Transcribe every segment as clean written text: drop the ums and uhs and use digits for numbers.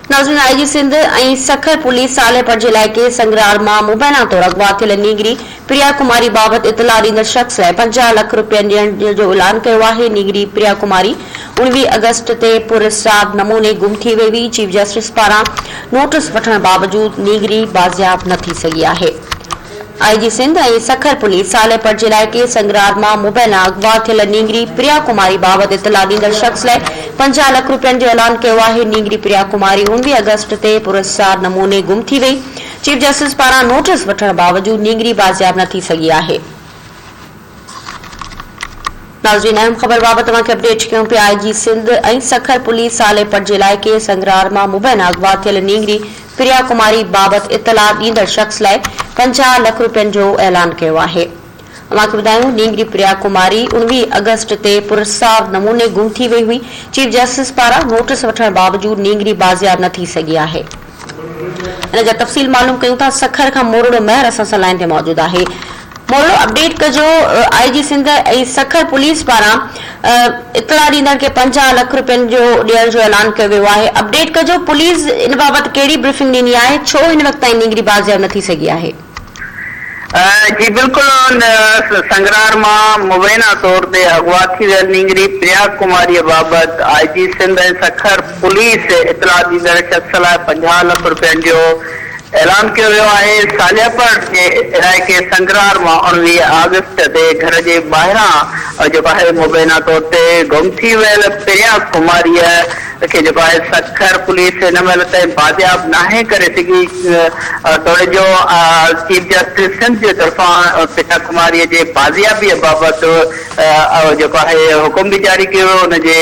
नाज़रीन, आईजी सिंध ऐं सखर पुलिस सालेपर जे इलाइक़े संगरार मां मुबैना तौर अगवा थियल नीगरी प्रिया कुमारी बाबति इतला ॾींदड़ शख़्स लाइ 50 लख रुपयनि ॾियण जो ऐलान कयो आहे। नीगरी प्रिया कुमारी 19 अगस्त ते पुरस्राद नमूने गुम थी वई हुई। चीफ जस्टिस पारां नोटिस वठण बावजूद नीगरी बाज़ियाब न थी सघी आहे। आईजी सिंध ऐं सखर पुलिस सालेपर जे इलाइक़े संगरार मां मुबैना अगवा थियल नीगरी प्रिया कुमारी बाबति इतला ॾींदड़ शख़्स लाइ 50 लख रुपयनि जो ऐलान कयो आहे। नीगरी प्रिया कुमारी 19 अगस्त ते पुरस्कार नमूने गुम थी वई। चीफ जस्टिस पारां नोटिस वठण बावजूद नीगरी बाज़ियाब न थी सघी आहे। नाज़रीन, अहम ख़बर बाबति तव्हांखे अपडेट कयूं पिया। आईजी सिंध ऐं सखर पुलिस सालेपर जे इलाइक़े संगरार मां मुबैना अगवा थियल नीगरी प्रिया कुमारी बाबति इतला ॾींदड़ शख़्स लाइ 50 लख रुपयनि जो ऐलान कयो आहे। तव्हांखे ॿुधायूं, नीगरी प्रिया कुमारी 19 अगस्त ते पुरस्कार नमूने गुम थी वई हुई। चीफ जस्टिस पारां नोटिस वठण बावजूद नीगरी बाज़ियाब न थी सघी आहे। इन जा तफ़सील मालूम कयूं था। सखर खां मोरड़ो महर असां सां लाइन ते मौजूद आहे। मोरड़ो, अपडेट कजो। आईजी सिंध ऐं सखर पुलिस पारां इतला ॾींदड़ खे 50 लख रुपयनि जो ॾियण जो ऐलान कयो वियो आहे। अपडेट कजो, पुलिस इन बाबति कहिड़ी ब्रीफिंग ॾिनी आहे, छो हिन वक़्त ताईं नीगरी बाज़ियाब न थी सघी आहे? जी बिल्कुल, संगरार मां मुबैना तौर ते अगवा थी वियल नीगरी प्रिया कुमारी बाबति आईजी सिंध ऐं सखर पुलिस इतला ॾींदड़ शख़्स लाइ 50 लख रुपयनि जो ऐलान किया वियो आहे। सालियापर जे इलाइक़े संगरार मां 19 अगस्त ते घर जे ॿाहिरां जेको आहे मुबैना तौर ते गुम थी वियल प्रिया कुमारीअ खे जेको आहे सखर पुलिस हिन महिल ताईं बाज़ियाब नाहे करे सघी। तोड़े जो चीफ जस्टिस सिंध जे तरफ़ां प्रिया कुमारीअ जे बाज़ियाबीअ बाबति जेको आहे हुकुम बि जारी कयो वियो। हुनजे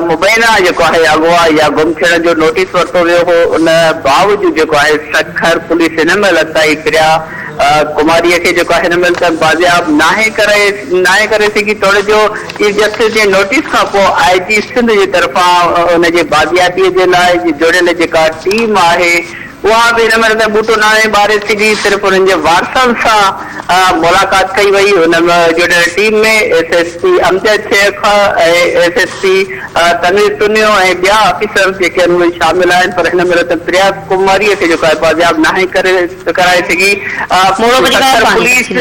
मुबैना जेको आहे अगवा या गुम थियण जो नोटिस वरितो वियो हो। उन बावजूद जेको आहे सखर पुलिस हिन महिल ताईं प्रिया कुमारीअ खे जेको आहे हिन महिल ताईं बाज़ियाब नाहे करे सघी। तोड़े जो चीफ जस्टिस जे नोटिस खां पोइ आईजी सिंध जे तरफ़ां हुनजे बाज़ियाबीअ जे लाइ जुड़ियल जेका टीम आहे उहा बि हिन महिल ताईं बूटो नाहे ॿारे सघी। सिर्फ़ु हुननि जे वारसनि सां मुलाक़ात कई वई। हुन जुड़ियल टीम में एसएसपी अमजद शेख ऐं एसएसपी तनवीर तुनियो ऐं ॿिया ऑफिसर जेके आहिनि उहे शामिल आहिनि, पर हिन महिल ताईं प्रिया कुमारीअ खे जेको आहे बाज़ियाब नाहे कराए सघी। पुलिस